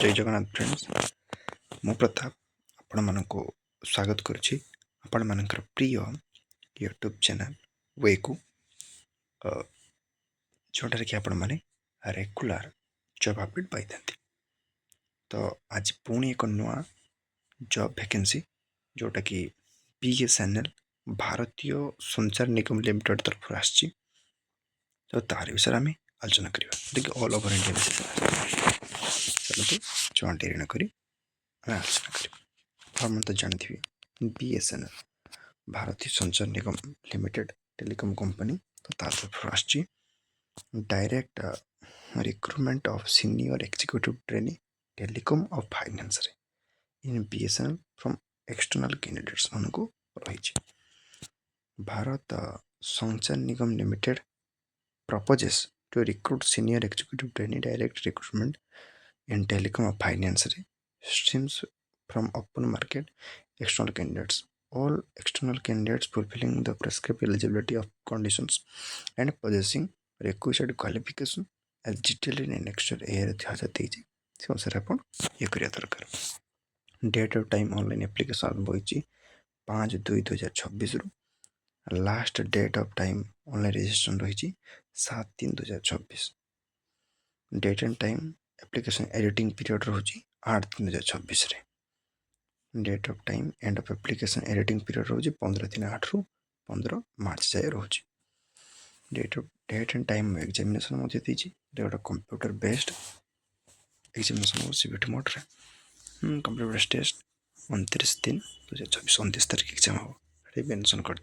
जय जगन्नाथ फ्रेंड्स मु प्रताप आपण मानक स्वागत करुच्ची आपण मानकर प्रिय यूट्यूब चैनल वे को जोटार कि आपण मैंने रेगुलर जॉब अपडेट पाई था। तो आज पुणी एक नुआ जॉब वैकेंसी जोटा कि बीएसएनएल भारतीय संचार निगम लिमिटेड तरफ आसी। तो तार विषय आम आलोचना करवा देखिए ऑल ओवर इंडिया चलते जहाँ डेरी नक आलोचना कर। हम तो जानते बीएसएनएल भारतीय संचार निगम लिमिटेड टेलीकॉम कंपनी। तो तार तरफ आसी direct recruitment of senior executive trainee telecom of finance in BSNL from external candidates मान को रही। Bharat Sanchar Nigam limited proposes to recruit senior executive trainee direct recruitment in telecom of finance streams from open market external candidates. All external candidates fulfilling the prescribed eligibility of conditions and possessing requisite qualification as detailed in next year से अनुसार आप ये करिया दरकार। Date of time online application आरंभ होती 5/2/2026 रु last date of time online registration रही 7/3/2026। Date and time application editing period रोचे 8/3/2026 रे। Date of time end of application editing period रोचे 15/3/8 रु 15 मार्च जाए रोचे। डेट एंड टाइम एग्जामिनेशन गोटे computer based examination CBT mode रे कंप्यूटर बेस्ड टेस्ट 29/3/2026 29 तारीख एग्जाम हम ये मेनसन कर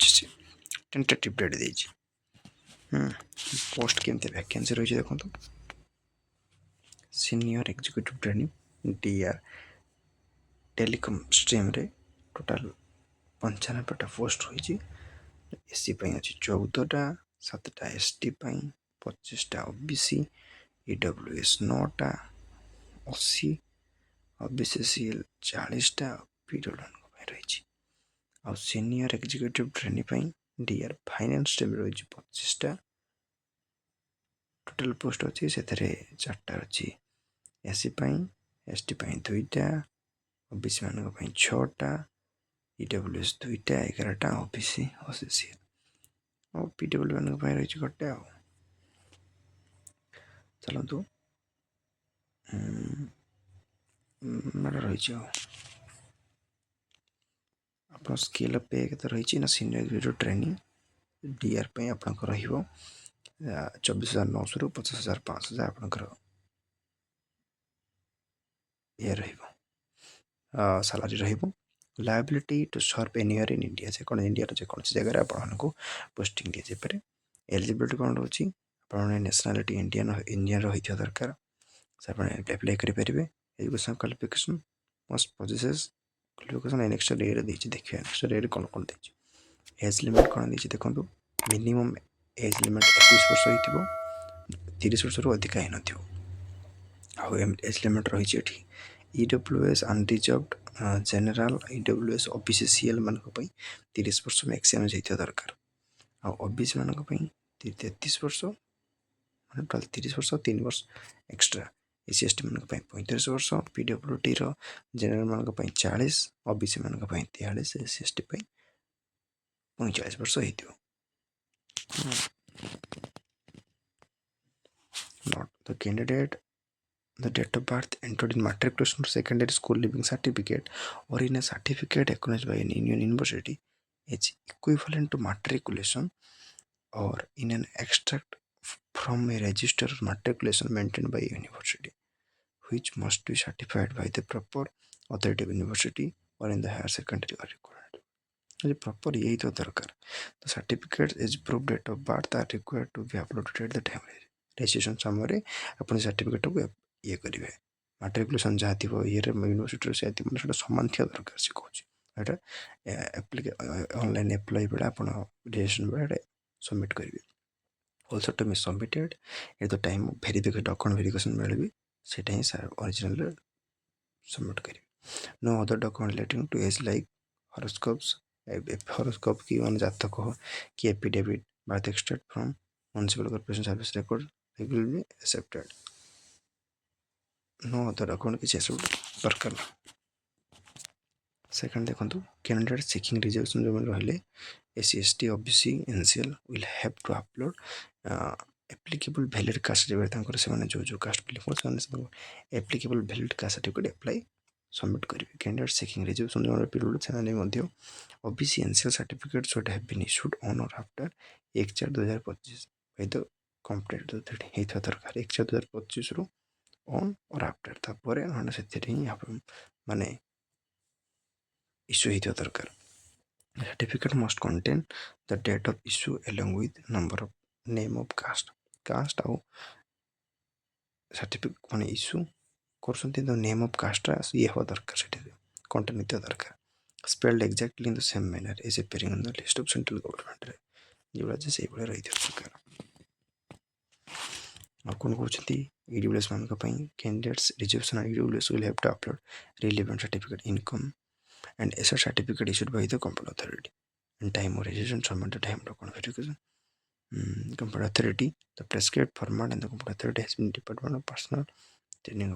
टेंटेटिव डेट देती। पोस्ट केमती वैकेंसी रही देखो senior executive training DR telecom stream रे टोटाल 95टा पोस्ट रही। एससी अच्छी 14टा 7टा एसटी 25टा ओबीसी ईडब्ल्यूएस 9टा 80 ओबीसीसीएल 40टा पीडब्ल्यू रही। आ senior executive training DR finance stream रही 25टा टोटाल पोस्ट अच्छी से 4टा अच्छी एससी एसटी 2टा ओबीसी मान 6टा ईडब्ल्यूएस 2टा 11टा ओबीसी ओसीसीएल और पीडब्ल्यू मान रही गोटे। चलतु रही आप स्केल पे रही ना सीनियर एग्जीक्यूटिव ट्रेनिंग डीआर पे आपंकर 24,900 रु 50,500 आपंकर ये salary liability to serve any year in India से कौन इंडिया जेकोसी जगह आपको पोस्टिंग दी जापे। एलिजिबिलिटी कौन रोचे आप नेशनालिटी इंडियन रही दरकार से अप्लाई करेंगे। Education qualification must possesses qualification next year देखिए देखिए नेक्स्ट ईयर कौन कौन देखिए। एज लिमिट कौन देखिए देखो मिनिमम एज लिमिट 21 वर्ष हो 30 वर्ष रु अधिक ही न एज लिमिट रही। ईडब्ल्यूएस अनरिजर्व्ड जनरल ईडब्ल्यूएस ओबीसीसीएल मान 30 वर्ष मैक्सिमम जाइए दरकार। ओबीसी मान 33 वर्ष मान टोटाल 30 वर्ष 3 वर्ष एक्सट्रा। एससी एसटी मान 35 वर्ष पीडब्ल्यूडी जनरल मान 40 ओबीसी मान 43 एससी एसटी 39 वर्ष हो। Not the candidate the date of birth entered in matriculation or secondary school leaving certificate or in a certificate acknowledged by an union university is equivalent to matriculation or in an extract from a register of matriculation maintained by a university which must be certified by the proper authority of university or in the higher secondary or required proper यही तो दरकार। तो certificate is proof date of birth are required to be uploaded at the time registration समय अपनी certificate को ये करेंगे। माट्रिकुलेसन जहाँ थी ये यूनिवर्सिटी से सामान थी दरकार से कहूँ यहाँ ऑनलाइन एप्लाई बेले आप रजिस्ट्रेशन बेले सबमिट करेंगे। Also to be submitted at the time verification document verification बेले भी सेटा ही ओरिजिनल सबमिट करेंगे। No other document relating to age like horoscopes horoscope की मान जातक हो कि affidavit birth extract from municipal corporation service record will be accepted. No other document किसी सब दरकार ना। सेकेंड देखो कैंडिडेट सिकिंग रिजर्वेशन जो रहिले SC ST OBC NCL will have to upload applicable valid caste certificate से जो caste belong applicable valid caste certificate apply submit करेंगे। कैंडिडेट सिकिंग रिजर्वेशन जो पीरियड से OBC NCL certificate should have been issued on और after 1/4/2025 by the complete होता दरकार 1/4/2025 रु on और आफ्टर तापर से माने इश्यू होता दरकार। Certificate must contain the date of issue along with number of name of caste ଆଉ सर्टिफिकेट माने इश्यू करछन्ती द नेम ऑफ कास्ट ये हो दरकार सेठी कंटेंट नित्य दरकार spelled exactly in the same manner as appearing in the list of central government रे जोड़ा जे सेही बळे रही दरकार। आ कोन कहउछन्ती ईडब्ल्यूएस मान पई candidates reservation EWS will have to upload relevant certificate income and asset certificate issued by the competent authority in time or registration submit the time document verification. Competent authority, the prescribed format and the competent authority has been department of personal training.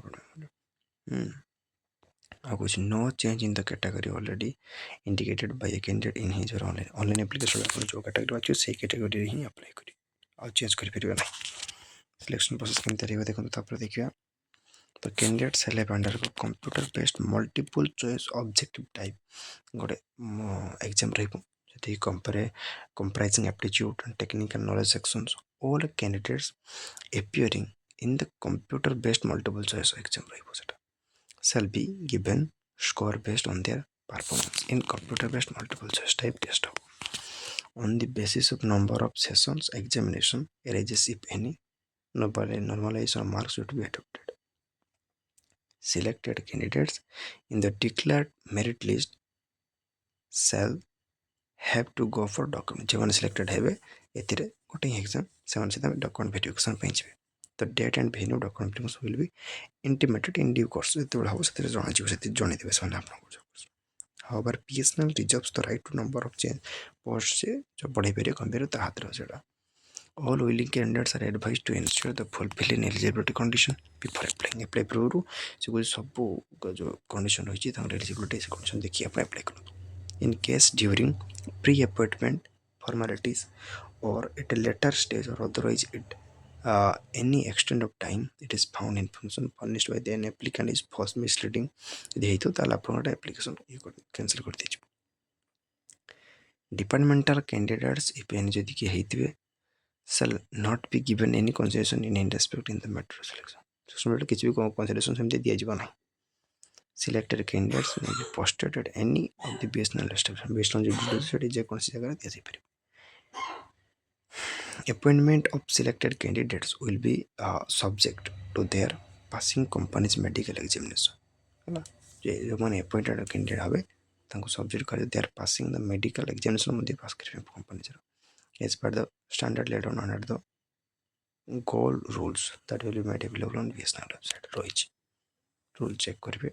No change in the category already indicated by a candidate in his or online application जो category अच्छी से category ही apply करी और change करी फिर ना selection process केमती रहइबा देखो तापर देखिया तो candidate shall have undergo computer based multiple choice objective type गोटे एग्जाम रही comprising aptitude and technical knowledge sections. All candidates appearing in the computer based multiple choice exam shall be given score based on their performance in computer based multiple choice type test on the basis of number of sessions examination arises if any normalization marks should be adopted. Selected candidates in the declared merit list shall have to go for document जो selected है एथिरे गोटे exam से document verification पे जिवे तो date and venue document verification will be intimated in due course जेते हम से जणा जिवे से जणे देबे से आपन however PSNL reserves the right to number of change post से जो बढ़े पेरे कम पेरे ता हाथ सेटा all willing candidates are advised to ensure the fulfilling eligibility condition before applying apply पूर्व से कोई सब जो कंडीशन होची तांग एलिजिबिलिटी से कंडीशन देखि अपन अप्लाई करो in case during pre-appointment formalities or at a later stage or otherwise it any extent of time it is found information furnished by the applicant is false misleading यदि हेतु ताला आपन application cancel कर दीजिए। departmental candidates if any जदि के हेतिबे shall not be given any consideration in any respect in the matter selection selection किछि भी consideration सेमते दिया जिबा नै। Selected candidates may be posted at any of the BSNL establishment based on the appointment of selected candidates will be subject to their passing company's medical examination. जो मैंने appointed candidate हवे तांको subject करे they are passing the medical examination मध्ये pass करिवे company जरा as per the standard laid down under the goal rules that will be made available on BSNL website रही rule check करिवे।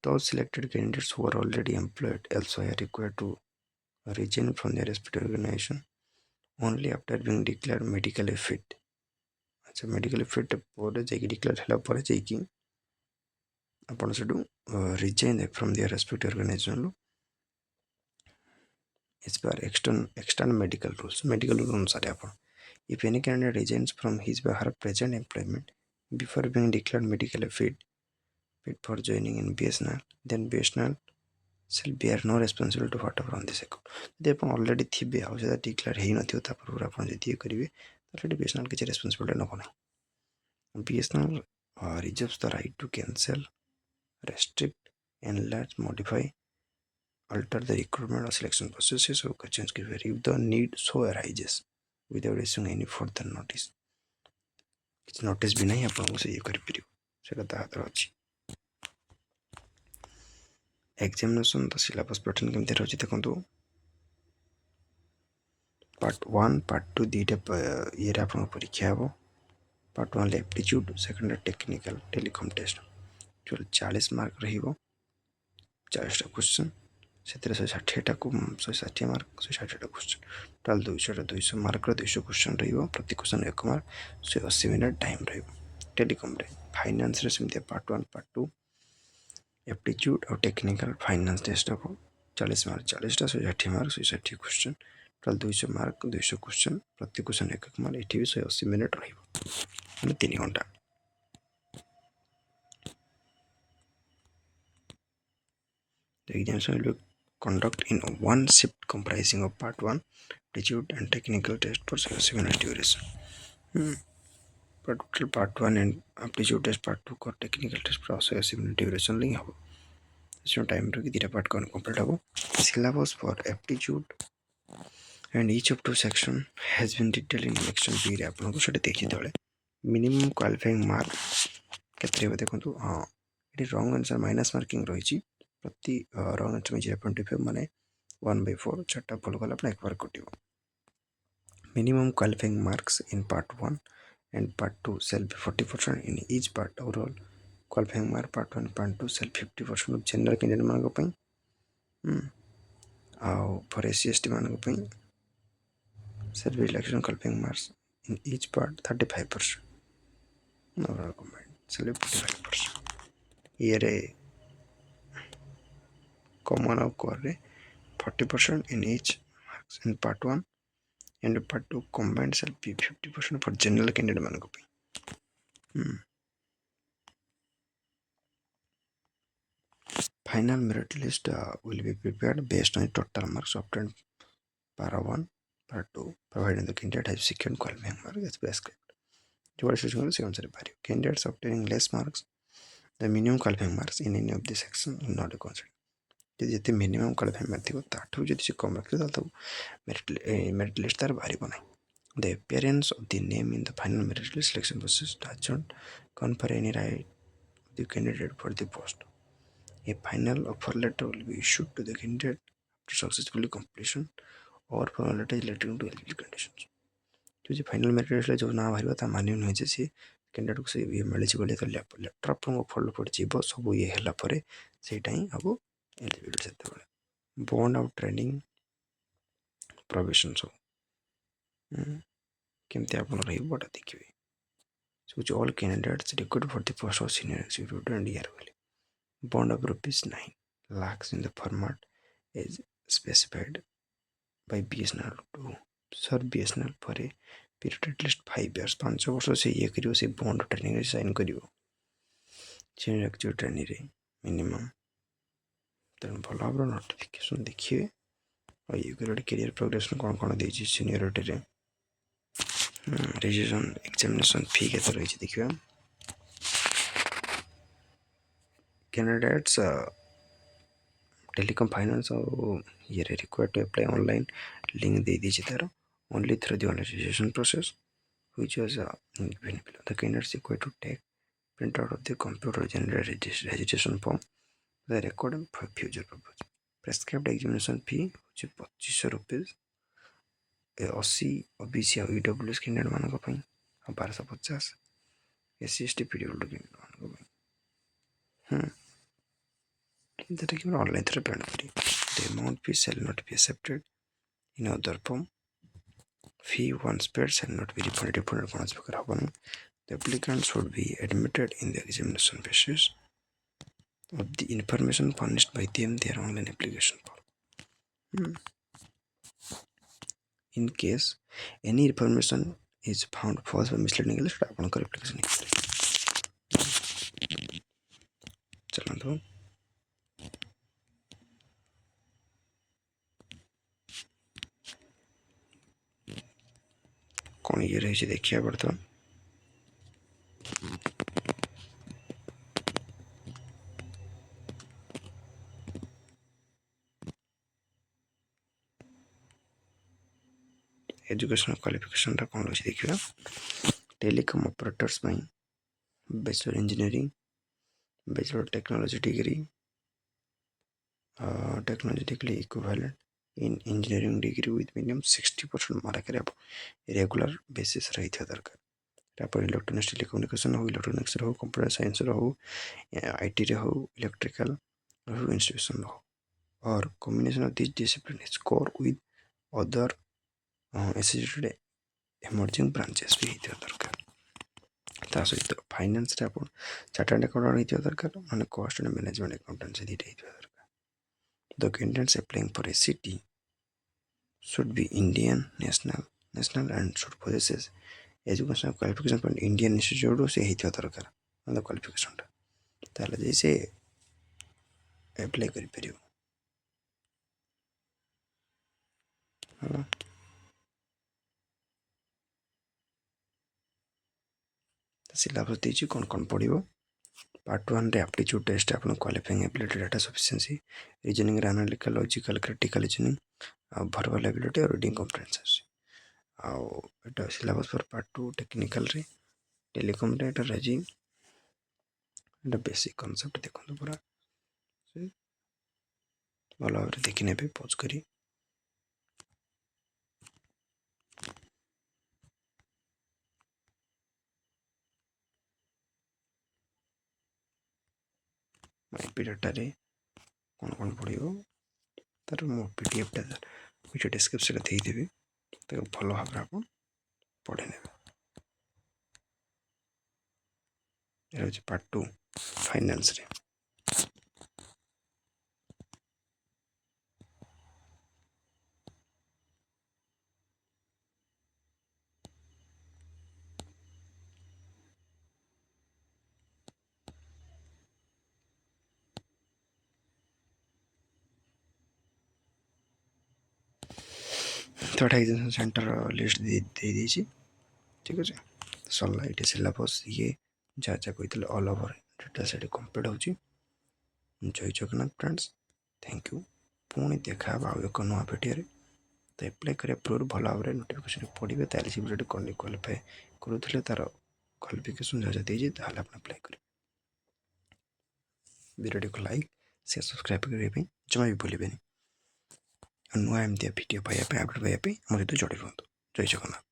Those selected candidates who are already employed elsewhere are required to resign from their respective organization only after being declared medically fit. अच्छा medically fit पर जाइए declare हला पर जाइए अपन से resign from their respective organization as per external medical rules अनुसार अपन if any candidate resigns from his or her present employment before being declared medically fit for joining in BSNL then BSNL shall bear no responsibility to whatever on this account यदि आप already थिबे आ से declare हे नथियो ता पर आप जदि करिवे ताले BSNL के रेस्पोंसिबिलिटी न कोन BSNL reserves the right to cancel restrict enlarge modify alter the recruitment or selection processes or change if the need so arises without issuing any further notice किछ नोटिस भी नहीं आपन से ये करि परियो सेटा ता हाथ अछि। एग्जामिनेशन तो सिलेबस पैटर्न केमते रहछि देखंतु पार्ट 1 पार्ट 2 दीटा ये आपन परीक्षा हेबो part 1 aptitude second technical telecom test जो 40 मार्क रहिबो 40 टा क्वेश्चन सेतरे 160 टा को 160 मार्क 160 टा क्वेश्चन टोटल 200 मार्क रो 200 क्वेश्चन रहिबो प्रति क्वेश्चन 1 मार्क 180 मिनट टाइम रहिबो टेलीकॉम रे फाइनेंस रे सेमती पार्ट 1 पार्ट 2 एप्टीट्यूड और टेक्निकल फाइनेंस टेस्ट हम 40 मार्क 40टा 160 mark 160 question total 200 mark 200 question प्रति क्वेश्चन 1 मार्क एठी भी 180 मिनिट रहिबो माने 3 घंटा The examination will be conducted in one shift comprising of part 1 aptitude and technical test for 7 minute duration. Total part 1 and aptitude test part 2 को technical test for 7 minute duration लिंग हबो इसमें time रखी दिटा part कौन complete हबो syllabus for aptitude and each of two section has been detailed in section B रे आपन को सेटे देखि तळे minimum qualifying mark केतरे बे देखंतु हां एटी रॉन्ग आंसर माइनस मार्किंग रहिछि प्रति रॉन्ग आंसर में 0.5 माने 1/4 चारटा फॉलो कला अपन एक बार कटिबो minimum qualifying marks in part 1 and part 2 shall be 40% in each part overall qualifying mark part 1 part 2 shall 50% of general candidate मान को पई for SC/ST मान को पई shall be election qualifying marks in each part 35% overall combined shall be 45% ये रे common of core रे 40% in each marks in part 1 and part 2 combined shall be 50% for general candidate मान को पई Final merit list will be prepared based on the total marks obtained para 1, para 2, providing the candidate has secured qualifying mark as prescribed. Candidates obtaining less marks, the minimum qualifying marks in any of the section will not be considered. यदि minimum qualifying mark थी ताठू यदि से कम रखते तो merit list तार बाहरी बनाए. The appearance of the name in the final merit list selection process does not confer any right of the candidate for the post. A final offer letter will be issued to the candidate after successfully completion or final letter is relating to eligibility conditions. जो final merit list जो ना बाहर ता मान्य न होजे से candidate को से ये एलिजिबल तो लेटर अपन को फॉलो पड़ जीवो सब ये हला परे सेटा ही अब एलिजिबल सेते बळे बॉन्ड ऑफ ट्रेनिंग प्रोविजन सब केमते अपन रही बडा देखिबे so all candidates recruit for the post of senior executive and year वाले bond of rupees 9 lakhs in the format is specified by BSNL to serve BSNL for a period at least 5 years 5 वर्ष से ये करियो से bond training रे sign करियो senior active training रे minimum तेन भला भाव नोटिफिकेशन देखिए और ये करियो करियर प्रोग्रेशन कौन कौन देछि सीनियरिटी रे रजिस्ट्रेशन एग्जामिनेशन फी केते रही देखियो candidates telecom finance और ये required to apply online link दे दीजिए तारो only through the online registration process which was given below. The candidates required to take print out of the computer generated registration form the record for future purpose. Prescribed examination fee which is 2500 rupees 80 OBC और EWS candidate मान को पई 1250 SC/ST PWD candidate मान को पई that is online therapy. The amount fee shall not be accepted in other form. Fee once paid shall not be refunded once paid. The applicant should be admitted in the examination basis of the information furnished by them their online application form. In case any information is found false or misleading, आपनकर application चलंतु कौन ये रही देखिए बर्तमान education qualification टा कौन रही देखिए टेलीकॉम ऑपरेटर्स में bachelor engineering bachelor technology degree technology degree equivalent in engineering degree with minimum 60% mark regular basis रही थे दरकार तापर इलेक्ट्रॉनिक्स टेलीकम्युनिकेशन हो इलेक्ट्रॉनिक्स हो कंप्यूटर साइंस हो आईटी रे हो इलेक्ट्रिकल हो इंस्टीट्यूशन हो और combination of this discipline is core with other associated emerging branches भी थे दरकार ତା ସହିତ ଫାଇନାନ୍ସରେ ଆପଣ ଚାର୍ଟାର୍ड ଆକାଉଣ୍ଟାଣ୍ଟ ହେଇଥିବା ଦରକାର, ମାନେ କଷ୍ଟ ଆଣ୍ଡ ମ୍ୟାନେଜମେଣ୍ଟ ଆକାଉଣ୍ଟାଣ୍ଟ ସେ ଦୁଇଟା ହେଇଥିବା ଦରକାର। The candidates applying for ACT should be Indian national and should possess educational qualification from Indian institute से ହେଇଥିବା ଦରକାର ମାନେ କ୍ୱାଲିଫିକେସନଟା, ତାହେଲେ ଯାଇ ସେ ଆପ୍ଲାଏ କରିପାରିବ। ହେଲା, ସିଲାବସ୍ ଦେଇଛି କ'ଣ କ'ଣ ପଡ଼ିବ। ପାର୍ଟ 1ରେ ଆପ୍ଟିଚ୍ୟୁଡ଼ ଟେଷ୍ଟ ଆପଣ କ୍ୱାଲିଫାଇଂ ଏବିଲିଟି, ଡାଟା ସଫିସିଏନ୍ସି, ରିଜନିଂରେ ଆନାଲିଟିକାଲ, ଲଜିକାଲ, କ୍ରିଟିକାଲ ରିଜନିଂ, ଆଉ ଭର୍ବାଲ ଏବିଲିଟି ଆଉ ରିଡ଼ିଂ କମ୍ପ୍ରେହେନ୍ସ ଆସୁଛି। ଆଉ ଏଇଟା ସିଲାବସ୍ ଫର୍ ପାର୍ଟ 2 ଟେକ୍ନିକାଲରେ, ଟେଲିକମ୍ରେ ଏଇଟା ରହିଛି। ଏଇଟା ବେସିକ୍ କନସେପ୍ଟ ଦେଖନ୍ତୁ ପୁରା ଭଲ ଭାବରେ ଦେଖିନେବେ ପଜ୍ କରି। ଆଇପି ଡାଟାରେ କ'ଣ କ'ଣ ପଡ଼ିବ ତାର ମୁଁ PDFଟା ଭିଡ଼ିଓ ଡେସ୍କ୍ରିପ୍ସନ୍ରେ ଦେଇଦେବି, ତାକୁ ଭଲ ଭାବରେ ଆପଣ ପଢ଼ି ନେବେ। এটা হচ্ছে পার্ট 2 ফাইনান্সরে। ତ ଏଇଟା ଏକ୍ଜାମିନେସନ୍ ସେଣ୍ଟର ଲିଷ୍ଟ ଦେଇଦେଇଛି, ଠିକ୍ ଅଛି। ସରିଲା, ଏଇଠି ସିଲାବସ୍ ଇଏ ଯାହା ଯାହା କହିଥିଲେ ଅଲ୍ ଓଭର୍ ଡିଟେଲ୍ସ ଏଠି କମ୍ପ୍ଲିଟ୍ ହେଉଛି। ଜୟ ଜଗନ୍ନାଥ ଫ୍ରେଣ୍ଡସ୍, ଥ୍ୟାଙ୍କ ୟୁ। ପୁଣି ଦେଖା ହେବା ଆଉ ଏକ ନୂଆ ଭିଡ଼ିଓରେ। ତ ଆପ୍ଲାଏ କରିବା ପୂର୍ବରୁ ଭଲ ଭାବରେ ନୋଟିଫିକେସନ୍ ପଢ଼ିବେ, ତାହେଲେ ସେ ଭିଡ଼ିଓଟି କ୍ୱାଲିଫାଏ କରୁଥିଲେ ତାର କ୍ୱାଲିଫିକେସନ୍ ଯାହା ଯାହା ଦେଇଛି ତାହେଲେ ଆପଣ ଆପ୍ଲାଏ କରିବେ। ଭିଡ଼ିଓଟିକୁ ଲାଇକ୍ ସେୟାର ସବସ୍କ୍ରାଇବ୍ କରିବା ପାଇଁ ଜମା ବି ଭୁଲିବେନି। ନୂଆ ଏମିତିଆ ଭିଡ଼ିଓ ପାଇବା ପାଇଁ, ଅପଡ଼େଟ୍ ପାଇବା ପାଇଁ ଆମ ସହିତ ଯୋଡ଼ି ରୁହନ୍ତୁ। ଜୟ ଜଗନ୍ନାଥ।